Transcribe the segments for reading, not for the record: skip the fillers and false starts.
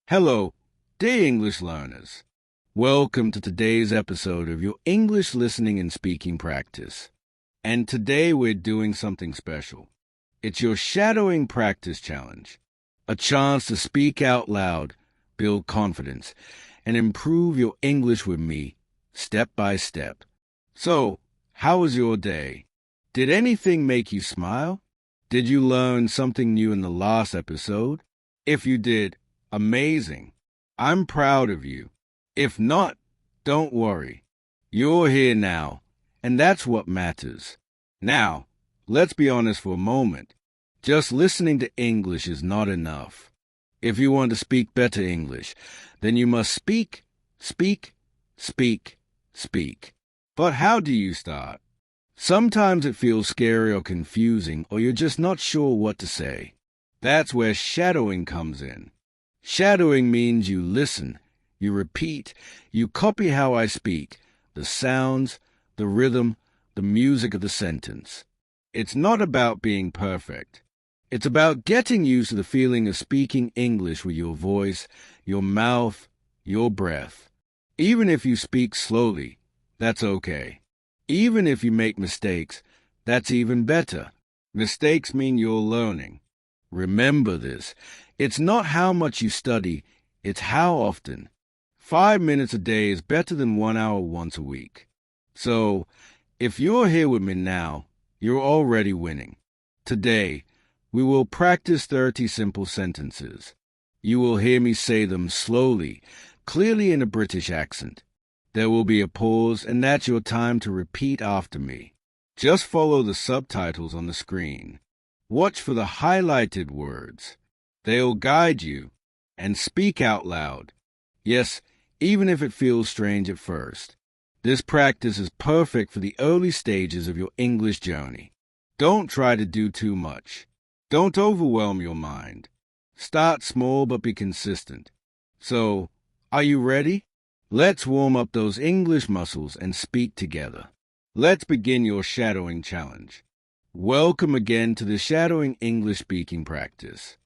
Hello, dear English learners. Welcome to today's episode of your English listening and speaking practice. And today we're doing something special. It's your shadowing practice challenge, a chance to speak out loud, build confidence, and improve your English with me, step by step. So, how was your day? Did anything make you smile? Did you learn something new in the last episode? If you did, amazing. I'm proud of you. If not, don't worry. You're here now, and that's what matters. Now, let's be honest for a moment. Just listening to English is not enough. If you want to speak better English, then you must speak, speak, speak, speak. But how do you start? Sometimes it feels scary or confusing, or you're just not sure what to say. That's where shadowing comes in. Shadowing means you listen, you repeat, you copy how I speak, the sounds, the rhythm, the music of the sentence. It's not about being perfect. It's about getting used to the feeling of speaking English with your voice, your mouth, your breath. Even if you speak slowly, that's okay. Even if you make mistakes, that's even better. Mistakes mean you're learning. Remember this. It's not how much you study, it's how often. 5 minutes a day is better than 1 hour once a week. So, if you're here with me now, you're already winning. Today, we will practice 30 simple sentences. You will hear me say them slowly, clearly in a British accent. There will be a pause, and that's your time to repeat after me. Just follow the subtitles on the screen. Watch for the highlighted words. They'll guide you. And speak out loud. Yes, even if it feels strange at first. This practice is perfect for the early stages of your English journey. Don't try to do too much. Don't overwhelm your mind. Start small but be consistent. So, are you ready? Let's warm up those English muscles and speak together. Let's begin your shadowing challenge. Welcome again to the Shadowing English Speaking Practice.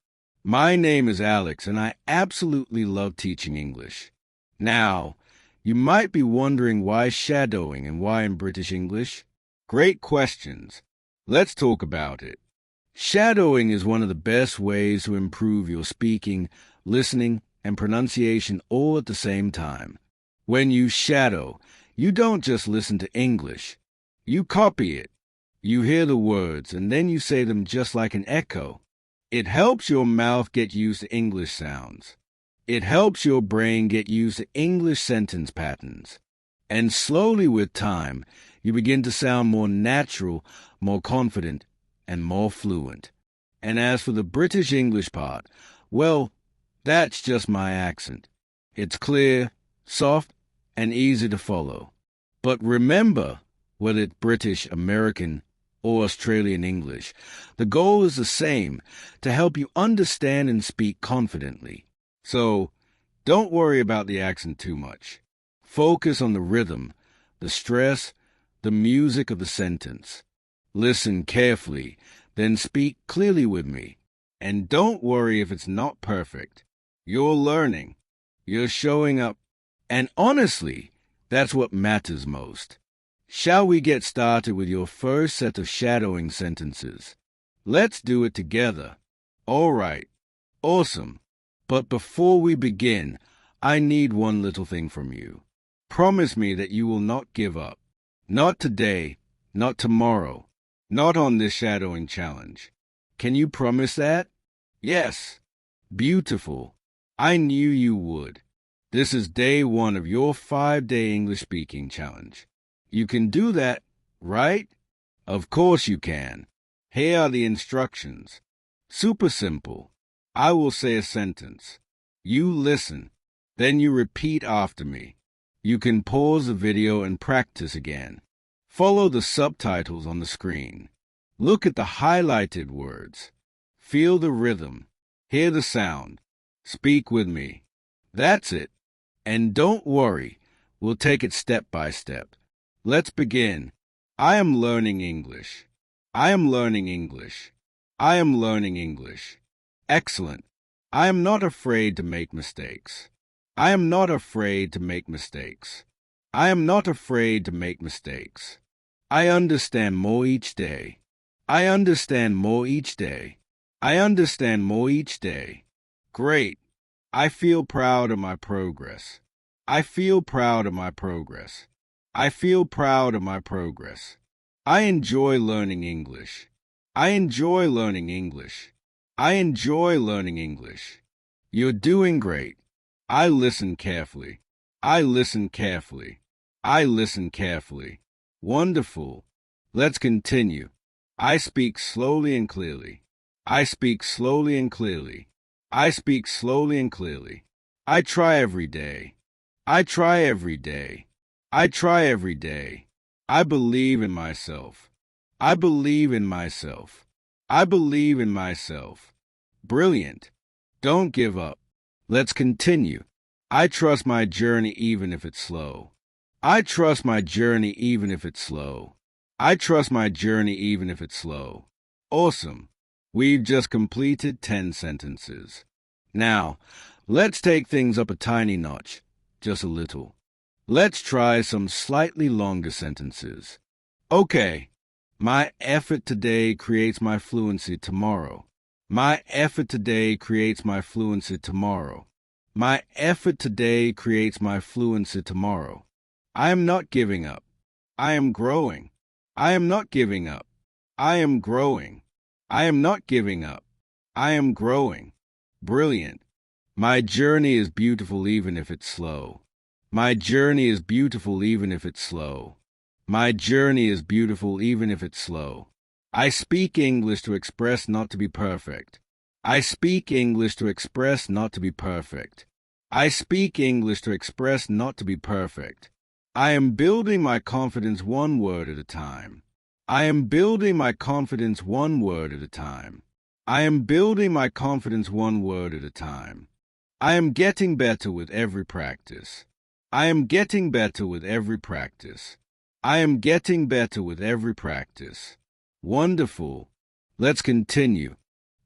My name is Alex, and I absolutely love teaching English. Now, you might be wondering why shadowing and why in British English? Great questions. Let's talk about it. Shadowing is one of the best ways to improve your speaking, listening, and pronunciation all at the same time. When you shadow, you don't just listen to English. You copy it. You hear the words, and then you say them just like an echo. It helps your mouth get used to English sounds. It helps your brain get used to English sentence patterns. And slowly with time, you begin to sound more natural, more confident, and more fluent. And as for the British English part, well, that's just my accent. It's clear, soft, and easy to follow. But remember, whether it's British, American, or Australian English, the goal is the same, to help you understand and speak confidently. So, don't worry about the accent too much. Focus on the rhythm, the stress, the music of the sentence. Listen carefully, then speak clearly with me. And don't worry if it's not perfect. You're learning. You're showing up. And honestly, that's what matters most. Shall we get started with your first set of shadowing sentences? Let's do it together. All right. Awesome. But before we begin, I need one little thing from you. Promise me that you will not give up. Not today, not tomorrow, not on this shadowing challenge. Can you promise that? Yes. Beautiful. I knew you would. This is day 1 of your 5-day English speaking challenge. You can do that, right? Of course you can. Here are the instructions. Super simple. I will say a sentence. You listen. Then you repeat after me. You can pause the video and practice again. Follow the subtitles on the screen. Look at the highlighted words. Feel the rhythm. Hear the sound. Speak with me. That's it. And don't worry. We'll take it step by step. Let's begin. I am learning English. I am learning English. I am learning English. Excellent. I am not afraid to make mistakes. I am not afraid to make mistakes. I am not afraid to make mistakes. I understand more each day. I understand more each day. I understand more each day. Great. I feel proud of my progress. I feel proud of my progress. I feel proud of my progress. I enjoy learning English. I enjoy learning English. I enjoy learning English. You're doing great. I listen carefully. I listen carefully. I listen carefully. Wonderful. Let's continue. I speak slowly and clearly. I speak slowly and clearly. I speak slowly and clearly. I try every day. I try every day. I try every day. I believe in myself. I believe in myself. I believe in myself. Brilliant. Don't give up. Let's continue. I trust my journey even if it's slow. I trust my journey even if it's slow. I trust my journey even if it's slow. Awesome. We've just completed 10 sentences. Now, let's take things up a tiny notch, just a little. Let's try some slightly longer sentences. Okay. My effort today creates my fluency tomorrow. My effort today creates my fluency tomorrow. My effort today creates my fluency tomorrow. I am not giving up. I am growing. I am not giving up. I am growing. I am not giving up. I am growing. Brilliant. My journey is beautiful even if it's slow. My journey is beautiful even if it's slow. My journey is beautiful even if it's slow. I speak English to express not to be perfect. I speak English to express not to be perfect. I speak English to express not to be perfect. I am building my confidence one word at a time. I am building my confidence one word at a time. I am building my confidence one word at a time. I am getting better with every practice. I am getting better with every practice. I am getting better with every practice. Wonderful. Let's continue.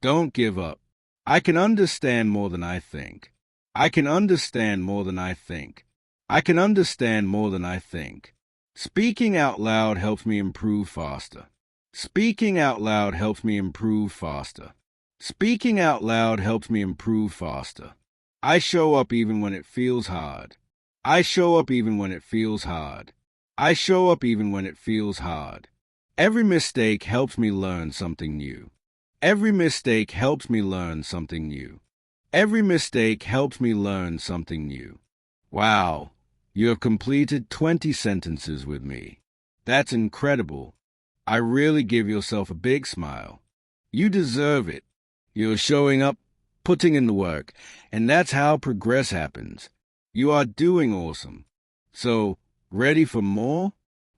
Don't give up. I can understand more than I think. I can understand more than I think. I can understand more than I think. Speaking out loud helps me improve faster. Speaking out loud helps me improve faster. Speaking out loud helps me improve faster. I show up even when it feels hard. I show up even when it feels hard. I show up even when it feels hard. Every mistake helps me learn something new. Every mistake helps me learn something new. Every mistake helps me learn something new. Wow, you have completed 20 sentences with me. That's incredible. I really give yourself a big smile. You deserve it. You're showing up, putting in the work, and that's how progress happens. You are doing awesome. So, ready for more?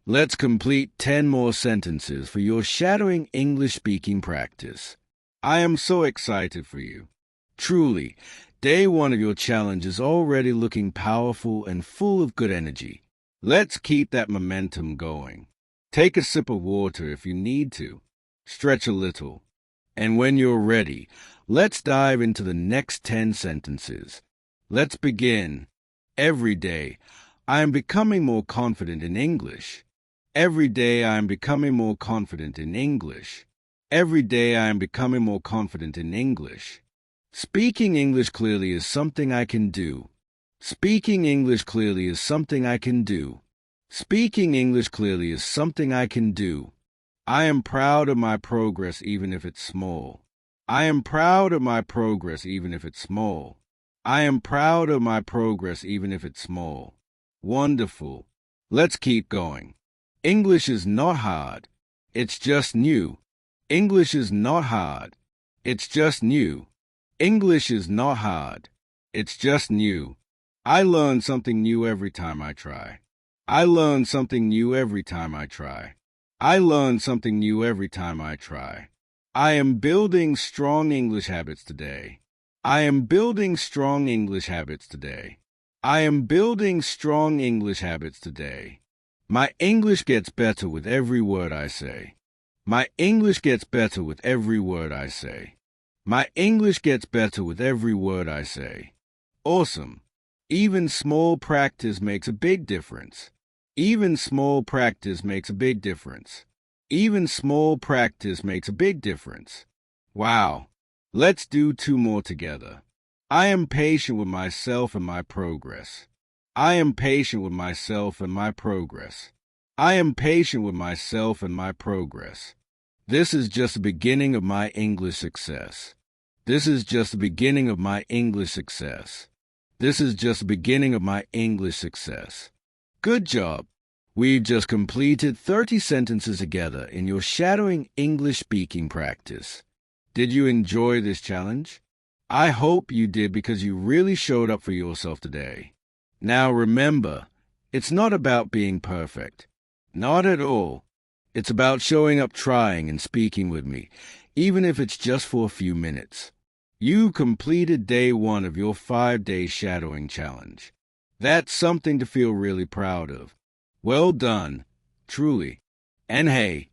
Let's complete 10 more sentences for your shadowing English speaking practice. I am so excited for you. Truly, day 1 of your challenge is already looking powerful and full of good energy. Let's keep that momentum going. Take a sip of water if you need to. Stretch a little. And when you're ready, let's dive into the next 10 sentences. Let's begin. Every day, I am becoming more confident in English. Every day I am becoming more confident in English. Every day I am becoming more confident in English. Speaking English clearly is something I can do. Speaking English clearly is something I can do. Speaking English clearly is something I can do. I am proud of my progress even if it's small. I am proud of my progress even if it's small. I am proud of my progress even if it's small. Wonderful. Let's keep going. English is not hard. It's just new. English is not hard. It's just new. English is not hard. It's just new. I learn something new every time I try. I learn something new every time I try. I learn something new every time I try. I am building strong English habits today. I am building strong English habits today. I am building strong English habits today. My English gets better with every word I say. My English gets better with every word I say. My English gets better with every word I say. Awesome. Even small practice makes a big difference. Even small practice makes a big difference. Even small practice makes a big difference. Wow. Let's do 2 more together. I am patient with myself and my progress. I am patient with myself and my progress. I am patient with myself and my progress. This is just the beginning of my English success. This is just the beginning of my English success. This is just the beginning of my English success. Good job. We've just completed 30 sentences together in your shadowing English speaking practice. Did you enjoy this challenge? I hope you did because you really showed up for yourself today. Now remember, it's not about being perfect. Not at all. It's about showing up, trying, and speaking with me, even if it's just for a few minutes. You completed day 1 of your 5-day shadowing challenge. That's something to feel really proud of. Well done, truly. And hey,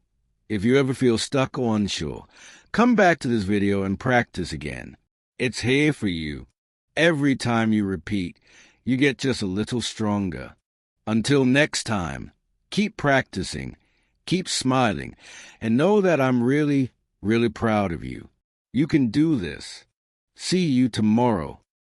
if you ever feel stuck or unsure, come back to this video and practice again. It's here for you. Every time you repeat, you get just a little stronger. Until next time, keep practicing, keep smiling, and know that I'm really, really proud of you. You can do this. See you tomorrow.